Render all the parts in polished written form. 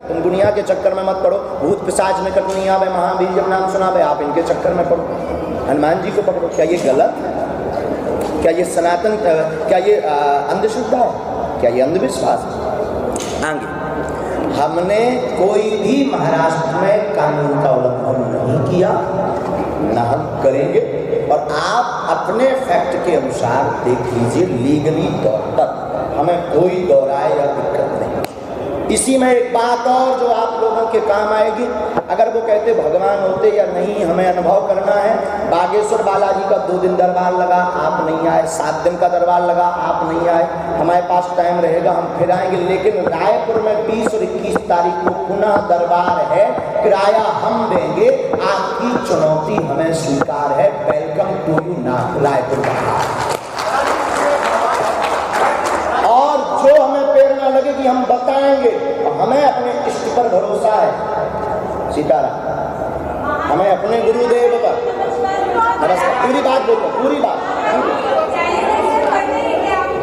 तुम दुनिया के चक्कर में मत पड़ो, भूत पिशाच निकट नहीं आवे, महावीर जब नाम सुनावे, आप इनके चक्कर में पड़ो, हनुमान जी को पकड़ो। क्या ये गलत है? क्या ये सनातन, क्या ये अंधश्रद्धा है? क्या ये अंधविश्वास है? आगे हमने कोई भी महाराष्ट्र में कानून का उल्लंघन नहीं किया, ना हम करेंगे। और आप अपने फैक्ट के अनुसार देख लीजिए, लीगली तौर पर हमें कोई दोहराए या दिक्कत नहीं। इसी में एक बात और जो आप लोगों के काम आएगी, अगर वो कहते भगवान होते या नहीं, हमें अनुभव करना है। बागेश्वर बालाजी का 2 दिन दरबार लगा, आप नहीं आए। 7 दिन का दरबार लगा, आप नहीं आए। हमारे पास टाइम रहेगा, हम फिर आएंगे। लेकिन रायपुर में 20 और 21 तारीख को पुनः दरबार है, किराया हम देंगे, आपकी चुनौती हमें स्वीकार है। वेलकम टू यू ना रायपुर का। और जो हमें प्रेरणा लगे कि हम बताएंगे, हमें अपने इष्ट पर भरोसा है। सीताराम, हमें अपने गुरुदेव पर नमस्कार। पूरी बात बोलो, पूरी बात,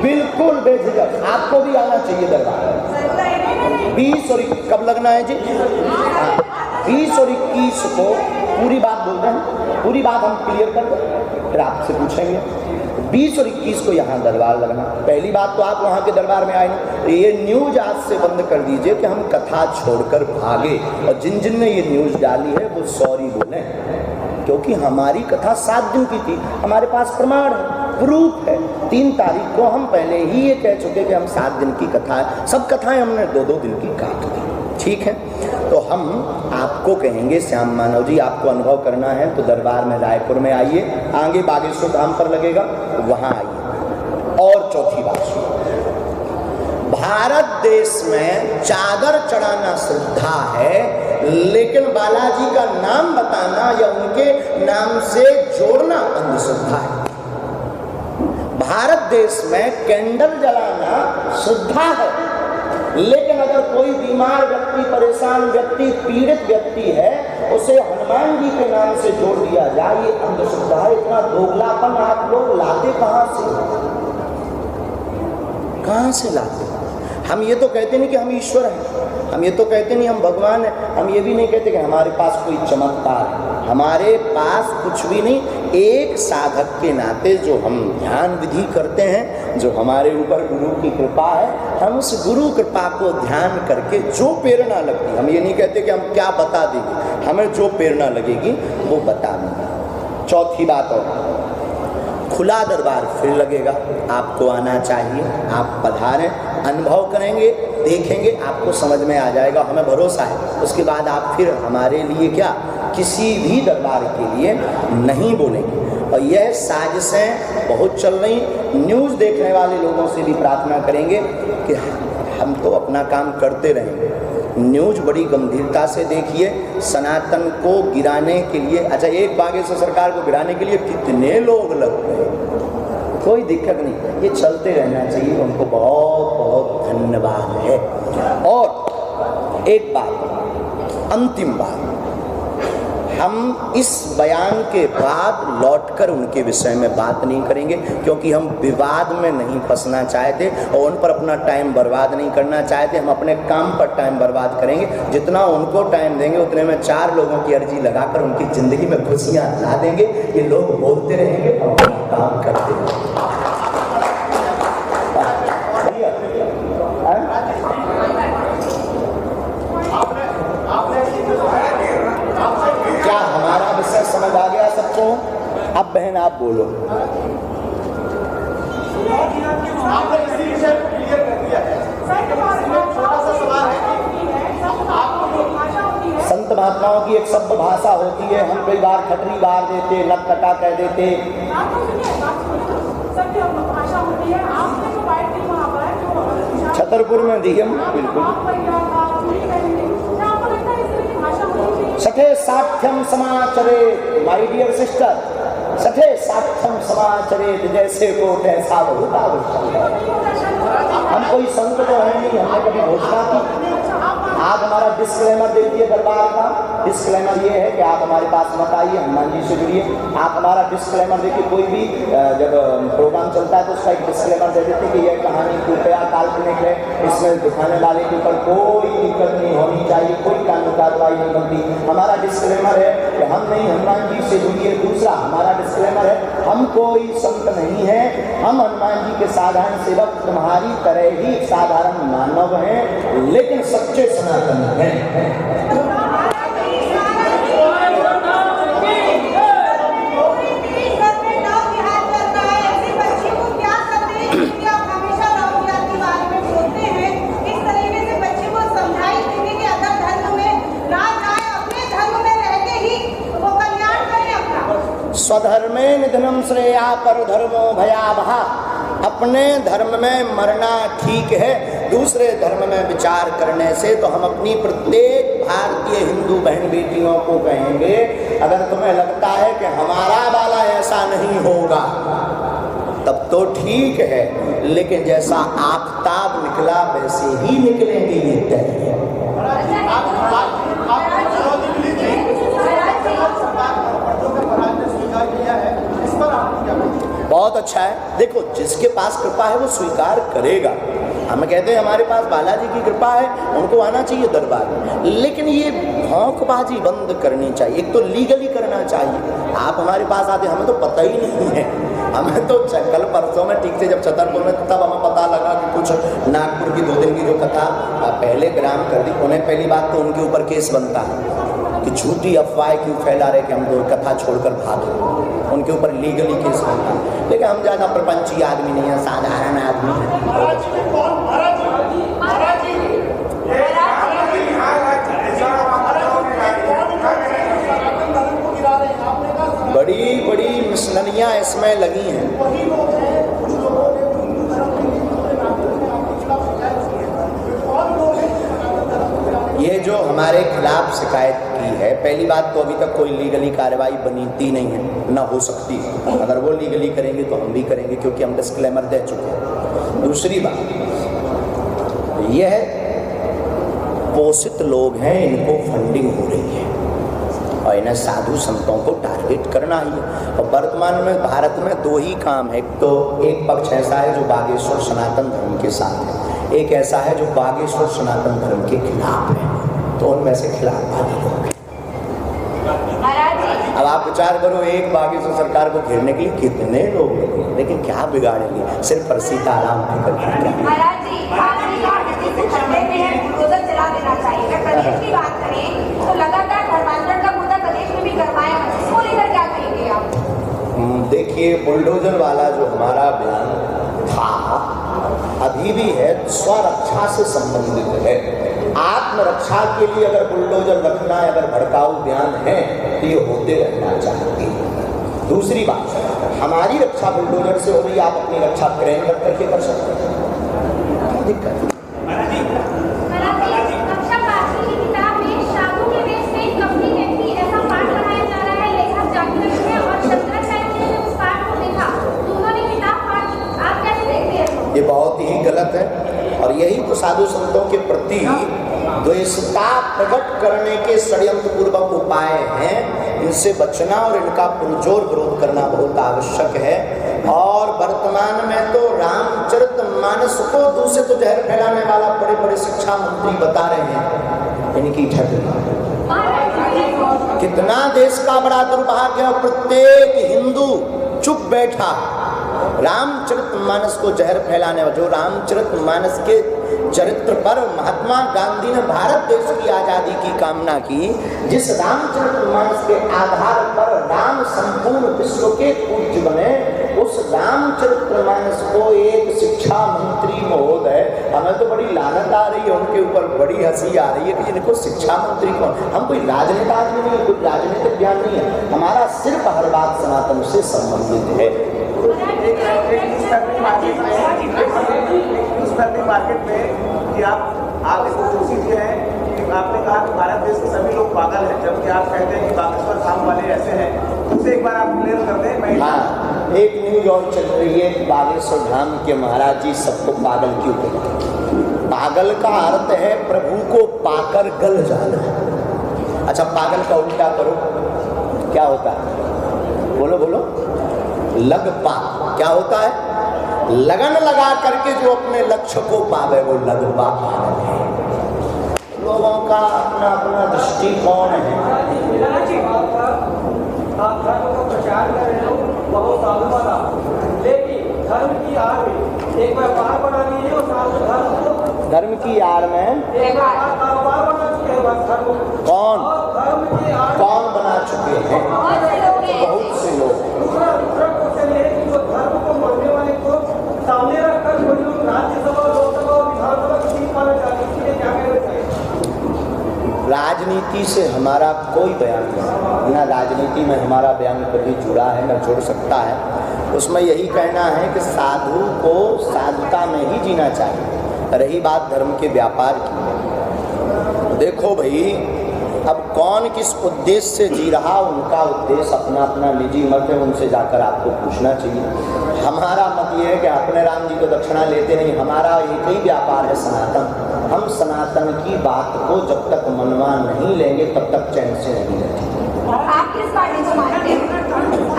बिल्कुल बेझिझक। आपको भी आना चाहिए दरबार। 20 और कब लगना है जी? 20 और 21 को पूरी बात बोल रहे हैं, पूरी बात हम क्लियर कर दें, फिर आपसे पूछेंगे। 20 और 21 को यहाँ दरबार लगना। पहली बात तो आप वहाँ के दरबार में आए नहीं, ये न्यूज आज से बंद कर दीजिए कि हम कथा छोड़कर भागे। और जिन जिन ने ये न्यूज डाली है वो सॉरी बोलें, क्योंकि हमारी कथा 7 दिन की थी। हमारे पास प्रमाण है, प्रूफ है। 3 तारीख को हम पहले ही ये कह चुके कि हम 7 दिन की कथा है। सब कथाएं हमने 2-2 दिन की काट दी। ठीक है, तो हम आपको कहेंगे श्याम मानव जी, आपको अनुभव करना है तो दरबार में रायपुर में आइए, आगे बागेश्वर धाम पर लगेगा, वहां आइए। और चौथी बात सुनो, भारत देश में चादर चढ़ाना श्रद्धा है, लेकिन बालाजी का नाम बताना या उनके नाम से जोड़ना अंधश्रद्धा है। भारत देश में कैंडल जलाना श्रद्धा है, लेकिन अगर कोई बीमार व्यक्ति, परेशान व्यक्ति, पीड़ित व्यक्ति है, उसे हनुमान जी के नाम से जोड़ दिया जाए, ये अंधश्रद्धा है। इतना दोगलापन आप लोग लाते कहाँ से लाते? हम ये तो कहते नहीं कि हम ईश्वर हैं, हम ये तो कहते नहीं हम भगवान हैं, हम ये भी नहीं कहते कि हमारे पास कोई चमत्कार है। हमारे पास कुछ भी नहीं। एक साधक के नाते जो हम ध्यान विधि करते हैं, जो हमारे ऊपर गुरु की कृपा है, हम उस गुरु कृपा को ध्यान करके जो प्रेरणा लगती, हम ये नहीं कहते कि हम क्या बता देंगे, हमें जो प्रेरणा लगेगी वो बता देंगे। चौथी बात और, खुला दरबार फिर लगेगा, आपको आना चाहिए। आप पधारें, अनुभव करेंगे, देखेंगे, आपको समझ में आ जाएगा, हमें भरोसा है। उसके बाद आप फिर हमारे लिए क्या, किसी भी दरबार के लिए नहीं बोलेंगे। और यह साजिशें बहुत चल रही, न्यूज़ देखने वाले लोगों से भी प्रार्थना करेंगे कि हम तो अपना काम करते रहेंगे, न्यूज बड़ी गंभीरता से देखिए। सनातन को गिराने के लिए, अच्छा एक बागेश्वर सरकार को गिराने के लिए कितने लोग लग गए, कोई दिक्कत नहीं, ये चलते रहना चाहिए। उनको बहुत बहुत धन्यवाद है। और एक बात, अंतिम बात, हम इस बयान के बाद लौटकर उनके विषय में बात नहीं करेंगे, क्योंकि हम विवाद में नहीं फंसना चाहते और उन पर अपना टाइम बर्बाद नहीं करना चाहते। हम अपने काम पर टाइम बर्बाद करेंगे। जितना उनको टाइम देंगे उतने में 4 लोगों की अर्जी लगाकर उनकी ज़िंदगी में खुशियाँ ला देंगे। ये लोग बोलते रहेंगे, हम अपना काम करते रहेंगे। समझ आ गया सबको? अब बहन आप बोलो। संत महात्माओं की एक शब्द भाषा होती है, हम कई बार खटरी बार देते, लटकटा कह देते। छतरपुर में दी हम, बिल्कुल। सठे साठ्यम समाचरे, माय डियर सिस्टर, सठे साठ्यम समाचरे, जैसे को तैसा बहुत आवश्यक। हम कोई संत तो है नहीं, हमने कभी घोषणा की। आप हमारा डिस्क्लेमर दे दिए दरबार का, डिस्क्लेमर ये है कि आप हमारे पास मत आइए, हनुमान जी से जुड़िए। आप हमारा डिस्क्लेमर देखिए, कोई भी जब प्रोग्राम चलता है तो उसका एक डिस्क्लेमर दे देते हैं कि यह कहानी कृपया काल्पनिक है, इसमें दिखाने वाले के ऊपर कोई दिक्कत नहीं होनी चाहिए, कोई कानून कार्रवाई नहीं बनती। हमारा डिस्क्लेमर है कि हम नहीं, हनुमान जी से जुड़िए। दूसरा हमारा डिस्क्लेमर है, हम कोई संत नहीं है, हम हनुमान जी के साधारण सेवक तुम्हारी तरह ही साधारण मानव हैं, लेकिन सच्चे सनातनी हैं। स्वधर्मे निधनम श्रेया पर धर्मो भयावहा। अपने धर्म में मरना ठीक है, दूसरे धर्म में विचार करने से तो हम अपनी प्रत्येक भारतीय हिंदू बहन बेटियों को कहेंगे, अगर तुम्हें लगता है कि हमारा वाला ऐसा नहीं होगा तब तो ठीक है, लेकिन जैसा आफताब निकला वैसे ही निकलेंगे ये तय। बहुत अच्छा है। देखो, जिसके पास कृपा है वो स्वीकार करेगा। हम कहते हैं हमारे पास बालाजी की कृपा है, उनको आना चाहिए दरबार में, लेकिन ये भौंकबाजी बंद करनी चाहिए। एक तो लीगली करना चाहिए। आप हमारे पास आते, हमें तो पता ही नहीं है। हमें तो कल परसों में ठीक से जब छतरपुर में, तब हमें पता लगा कि कुछ नागपुर की 2 दिन की जो कथा पहले ग्राम कर दी। उन्हें पहली बात तो उनके ऊपर केस बनता है कि झूठी अफवाह क्यों फैला रहे कि हम तो कथा छोड़कर भागे, उनके ऊपर लीगली केस बनता है। लेकिन हम ज़्यादा प्रपंची आदमी नहीं है, साधारण आदमी है। बड़ी बड़ी मिशनरियाँ इसमें लगी हैं। ये जो हमारे खिलाफ शिकायत की है, पहली बात तो अभी तक कोई लीगली कार्रवाई बनती नहीं है, ना हो सकती है। अगर वो लीगली करेंगे तो हम भी करेंगे, क्योंकि हम डिस्क्लेमर दे चुके हैं। दूसरी बात यह पोषित लोग हैं, इनको फंडिंग हो रही है और इन्हें साधु संतों को टारगेट करना ही है। और वर्तमान में भारत में 2 ही काम है। तो एक पक्ष ऐसा है जो बागेश्वर सनातन धर्म के साथ है, एक ऐसा है जो बागेश्वर सनातन धर्म के खिलाफ है। तो उनमें से खिलाफ वाले लोग हैं। अब आप विचार करो, एक बागेश्वर सरकार को घेरने के लिए कितने लोग लगे, लेकिन क्या बिगाड़ेंगे? सिर्फ पर सीताराम की की बात करें तो लगातार धर्मांतरण का मुद्दा प्रदेश में भी गरमाया है, इसको लेकर क्या कहेंगे आप? देखिए, बुलडोजर वाला जो हमारा बयान था, अभी भी है, स्वरक्षा से संबंधित है। आत्मरक्षा के लिए अगर बुलडोजर रखना है, अगर भड़काऊ बयान है तो ये होते रहना चाहिए। दूसरी बात, हमारी रक्षा बुलडोजर से हो रही, आप अपनी रक्षा क्रेन रख करके कर सकते हैं, क्या दिक्कत है? ये बहुत ही गलत है, और यही तो साधु संतों के प्रति द्वेषता प्रकट करने के षड्यंत्रपूर्वक उपाय हैं। इनसे बचना और इनका पुरजोर विरोध करना बहुत आवश्यक है। और वर्तमान में तो रामचरितमानस को दूषित जहर फैलाने वाला बड़े बड़े शिक्षा मंत्री बता रहे हैं इनकी ठगी। कितना देश का बड़ा दुर्भाग्य, और प्रत्येक हिंदू चुप बैठा। रामचरितमानस को जहर फैलाने वाला, जो रामचरितमानस के चरित्र पर महात्मा गांधी ने भारत देश की आजादी की कामना की, जिस रामचरितमानस के आधार पर राम संपूर्ण विश्व के पूज्य बने, उस रामचरितमानस को एक शिक्षा मंत्री महोदय, हमें तो बड़ी लानत आ रही है, उनके ऊपर बड़ी हंसी आ रही है कि इनको शिक्षा मंत्री कौन? हम कोई राजनेता आदमी नहीं है, कोई राजनीतिक ज्ञान नहीं है, हमारा सिर्फ हर बात सनातन से संबंधित है। मार्केट में कि आप इसको कोशिश ये है कि आपने कहा कि भारत देश के सभी लोग पागल हैं, जबकि आप कहते हैं कि बागेश्वर धाम वाले ऐसे हैं। उससे एक बार आप क्लियर कर दें। हाँ, एक न्यूज और चल रही है, बागेश्वर धाम के महाराज जी सबको पागल क्यों कहते हैं? पागल का अर्थ है प्रभु को पाकर गल जाना। अच्छा पागल का उल्टा करो, क्या होता है? बोलो बोलो। लगपा। क्या होता है? लगन लगा करके जो अपने लक्ष्य को पावे वो लगपा पागल है। लोगों का अपना अपना दृष्टिकोण है। आप धर्म का प्रचार कर रहे हो बहुत सालों बाद, लेकिन धर्म की आड़ में एक व्यापार बना लीजिए और साथ में धर्म की आड़ में एक कारोबार बना चुके हैं धर्म। कौन धर्म की आड़ कौन बना चुके हैं? बहुत से लोग। दूसरा क्वेश्चन ये है कि जो धर्म को मानने वाले को सामने रखकर कोई लोग राज्यसभा, लोकसभा और विधानसभा की सीट पाना चाहते हैं, इसलिए क्या कहना चाहिए? राजनीति से हमारा कोई बयान नहीं, ना राजनीति में हमारा बयान कभी जुड़ा है न जुड़ सकता है। उसमें यही कहना है कि साधु को साधुता में ही जीना चाहिए। रही बात धर्म के व्यापार की, देखो भाई अब कौन किस उद्देश्य से जी रहा, उनका उद्देश्य अपना अपना निजी मत है, उनसे जाकर आपको पूछना चाहिए। हमारा मत ये है कि अपने राम जी को दक्षिणा लेते नहीं, हमारा एक ही व्यापार है सनातन। हम सनातन की बात को जब तक मनवा नहीं लेंगे तब तक चैन से नहीं लेंगे। आप किस पार्टी को मानते हैं?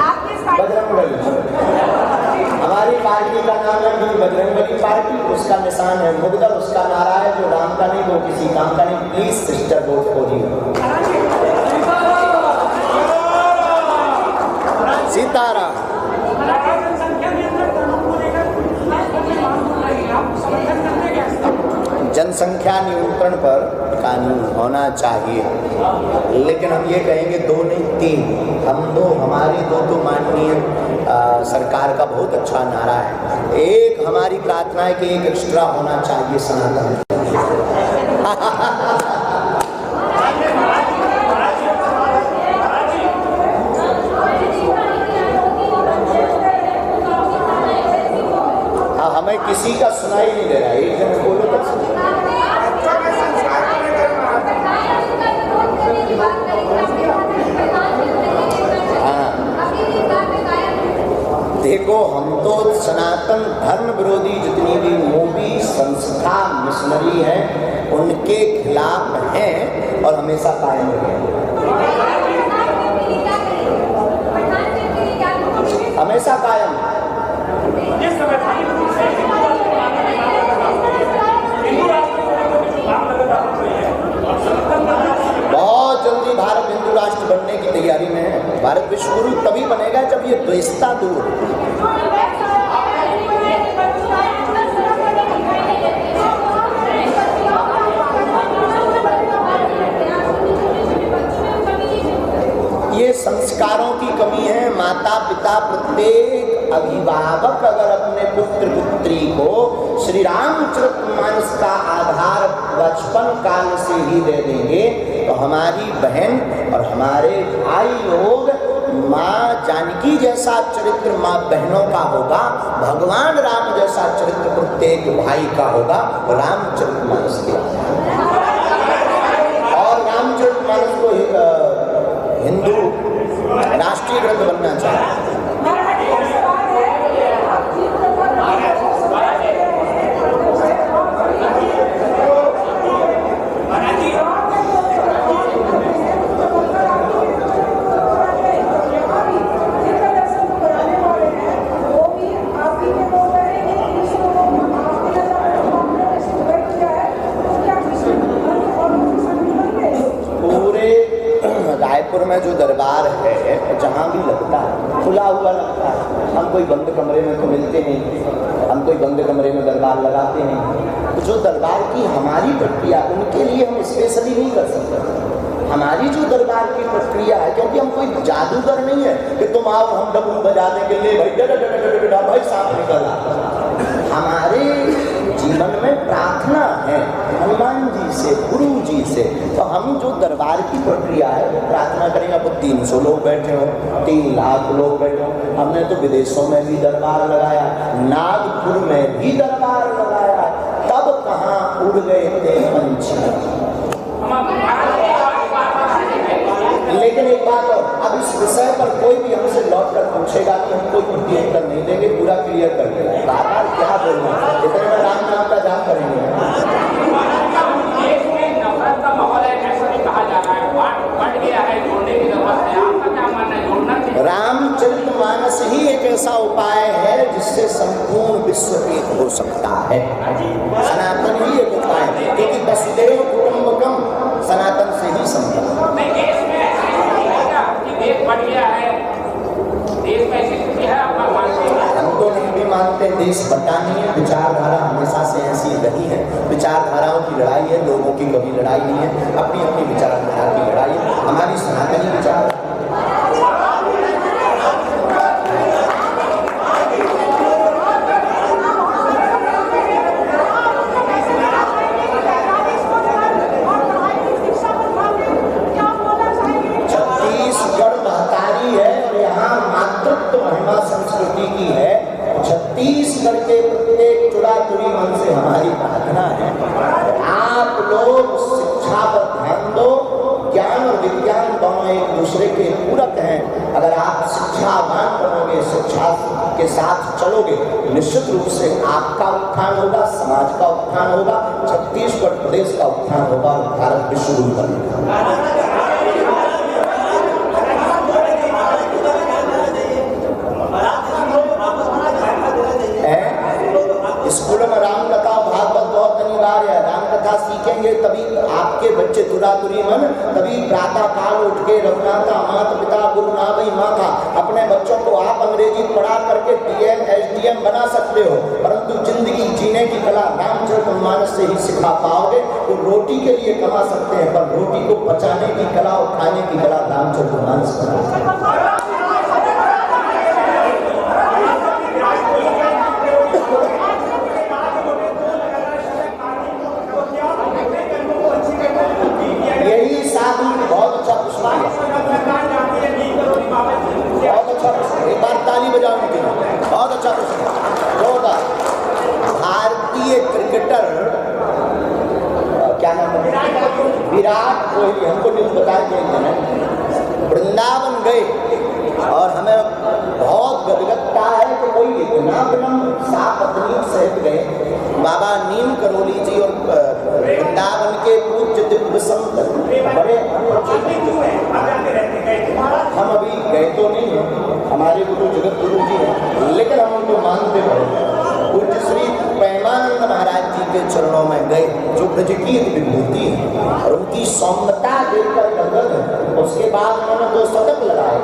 आप किस पार्टी? बजरंगबली। हमारी पार्टी का नाम है बजरंगबली पार्टी, उसका निशान है मुद्गर, उसका नारा है जो राम का नहीं वो किसी काम का नहीं। प्लीज सिस्टर वोट को जी सीताराम। जनसंख्या नियंत्रण पर कानून होना चाहिए, लेकिन हम ये कहेंगे 2 नहीं 3। हम दो, हमारी दो तो माननीय सरकार का बहुत अच्छा नारा है। एक हमारी प्रार्थना है कि एक एक्स्ट्रा होना चाहिए सनातन। हमें किसी का सुनाई नहीं दे रहा है, एक जन बोलो तो देखो हम तो सनातन धर्म विरोधी जितनी भी मूवी संस्था मिशनरी हैं उनके खिलाफ हैं और हमेशा कायम रहेंगे, हमेशा कायम। बहुत जल्दी भारत हिंदू राष्ट्र बनने की तैयारी में है। भारत विश्व गुरु तभी बनेगा जब ये द्वेषता दूर हो। ये संस्कारों की कमी है। माता पिता प्रत्येक अभिभावक अगर अपने पुत्र पुत्री को श्री रामचरितमानस का आधार बचपन काल से ही दे देंगे तो हमारी बहन और हमारे भाई लोग माँ जानकी जैसा चरित्र माँ बहनों का होगा, भगवान राम जैसा चरित्र प्रत्येक भाई का होगा। रामचरितमानस के और रामचरितमानस को हिंदू राष्ट्रीय ग्रंथ बनना चाहिए। रायपुर में जो दरबार है जहाँ भी लगता है खुला हुआ लगता है, हम कोई बंद कमरे में तो मिलते नहीं, हम कोई बंद कमरे में दरबार लगाते नहीं। तो जो दरबार की हमारी प्रक्रिया उनके लिए हम स्पेशली नहीं कर सकते। हमारी जो दरबार की प्रक्रिया है, क्योंकि हम कोई जादूगर नहीं है कि तुम आओ हम डब्बू बजाने के लिए भाई सांप निकल आ। हमारे जीवन में प्रार्थना है हनुमान जी से, गुरु जी से। तो हम जो दरबार की प्रक्रिया है वो प्रार्थना करेंगे। अब 300 लोग बैठे हो, 3 लाख लोग बैठे हो। हमने तो विदेशों में भी दरबार लगाया, नागपुर में भी दरबार लगाया, तब कहाँ उड़ गए थे पंछी। लेकिन एक बात और, अब इस विषय पर कोई भी हमसे लौट कर पूछेगा कि हम कोई प्रत्युत्तर नहीं देंगे, पूरा क्लियर कर देगा। बार क्या बोलना, इतने में राम नाम का जाप करेंगे। नफरत का माहौल है ऐसा भी कहा जा रहा है। ऐसा उपाय है जिससे संपूर्ण विश्व एक हो सकता है। सनातन ही एक उपाय है, क्योंकि वसुधैव कुटुंबकम सनातन से ही संभव है। देश में देश बढ़ गया है, देश में ऐसी स्थिति है, आप मानते हैं? हम तो नहीं भी मानते देश बढ़ता नहीं है, विचारधारा हमेशा से ऐसी रही है। विचारधाराओं की लड़ाई है, लोगों की कभी लड़ाई नहीं है, अपनी अपनी विचारधारा की लड़ाई है। हमारी सनातनी विचार संस्कृति की है। छत्तीसगढ़ के प्रत्येक चुराचुरी मन से हमारी प्रार्थना है, आप लोग शिक्षा पर ध्यान दो। ज्ञान और विज्ञान दोनों एक दूसरे के पूरक हैं। अगर आप शिक्षावान बनोगे, शिक्षा के साथ चलोगे, निश्चित रूप से आपका उत्थान होगा, समाज का उत्थान होगा, छत्तीसगढ़ प्रदेश का उत्थान होगा और भारत विश्व गुरु बनेगा। स्कूलों में रामकथा भागवत बहुत अनिवार्य है। रामकथा सीखेंगे तभी आपके बच्चे तुरातुरी मन, तभी प्रातः काल उठ के रघुनाथा माता पिता गुरु नाभि माता अपने बच्चों को आप अंग्रेजी पढ़ा करके DM SDM बना सकते हो, परंतु जिंदगी जीने की कला रामचरितमानस से ही सिखा पाओगे। तो रोटी के लिए कमा सकते हैं, पर रोटी को पचाने की कला और खाने की कला रामचरितमानस बना। बहुत अच्छा प्रश्न एक बार ताली बजाओ उनके लिए, बहुत अच्छा प्रश्न। जोरदार। भारतीय क्रिकेटर क्या नाम है, विराट कोहली, हमको न्यूज बताए थे, वृंदावन गए और हमें बहुत गदगदता है कि कोई इतना विनम्र सापत्नी सहित गए। बाबा नीम करोली जी और वृंदावन के पूज्य दिव्य संत बड़े, हम अभी गए तो नहीं हैं, हमारे गुरु जगत गुरु जी हैं, लेकिन हम उनको मानते हैं। पूज्य श्री प्रेमानंद महाराज जी के चरणों में गए, जो ब्रज की विभूति है, और उनकी सौम्यता देखकर गदगद है। उसके बाद उन्होंने 2 शतक लगाए।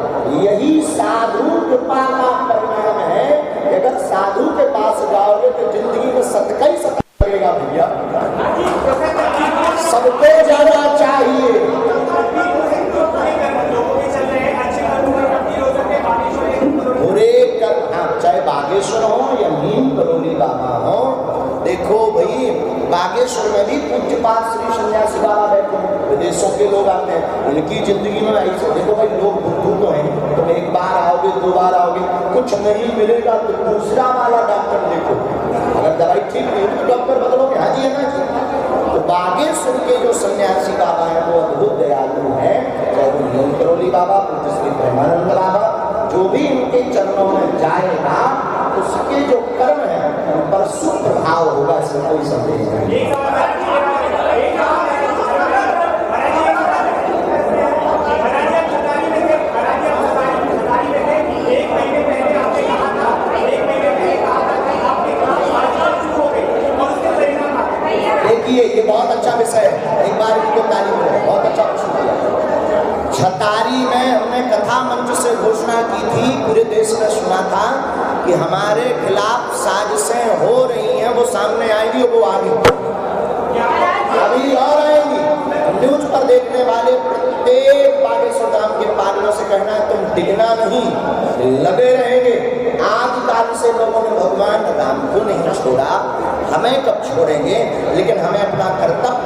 यही साधु कृपा का परिणाम है। अगर साधु के पास जाओगे तो जिंदगी में शतक ही शतक लगेगा भैया। सबको जाना चाहिए। चाहे बागेश्वर हो या नीम करोली बाबा हो, देखो भाई बागेश्वर में भी पूज्यपाद श्री सन्यासी बाबा बैठे हैं, विदेशों के लोग आते हैं, उनकी जिंदगी में ऐसे देखो भाई लोग बुद्धू तो हैं, तुम एक बार आओगे 2 बार आओगे, कुछ नहीं मिलेगा तो दूसरा वाला डॉक्टर देखो, अगर दवाई ठीक नहीं तो डॉक्टर बदलोगे। हाँ जी है ना जी। तो बागेश्वर के जो सन्यासी बाबा हैं वो अद्भुत दयालु हैं, चाहे वो नीम करोली बाबा, पूज्य श्री प्रेमानंद बाबा, जो भी इनके चरणों में जाएगा उसके जो कर्म है उन पर सुप्रभाव होगा, इसमें कोई संदेह नहीं। देखिए ये बहुत अच्छा विषय है, एक बार इनको ताली बजाएं, बहुत अच्छा प्रश्न किया। छतारी में हमने कथा मंच से घोषणा की थी, पूरे देश में सुना था कि हमारे खिलाफ साजिशें हो रही हैं, वो सामने आएंगी, वो आगे अभी और आएंगी। न्यूज पर देखने वाले प्रत्येक बागेश्वर धाम के पालनों से कहना है तुम डिगना नहीं, लगे रहेंगे। आदिकाल से लोगों ने भगवान राम को नहीं छोड़ा, हमें कब छोड़ेंगे, लेकिन हमें अपना कर्तव्य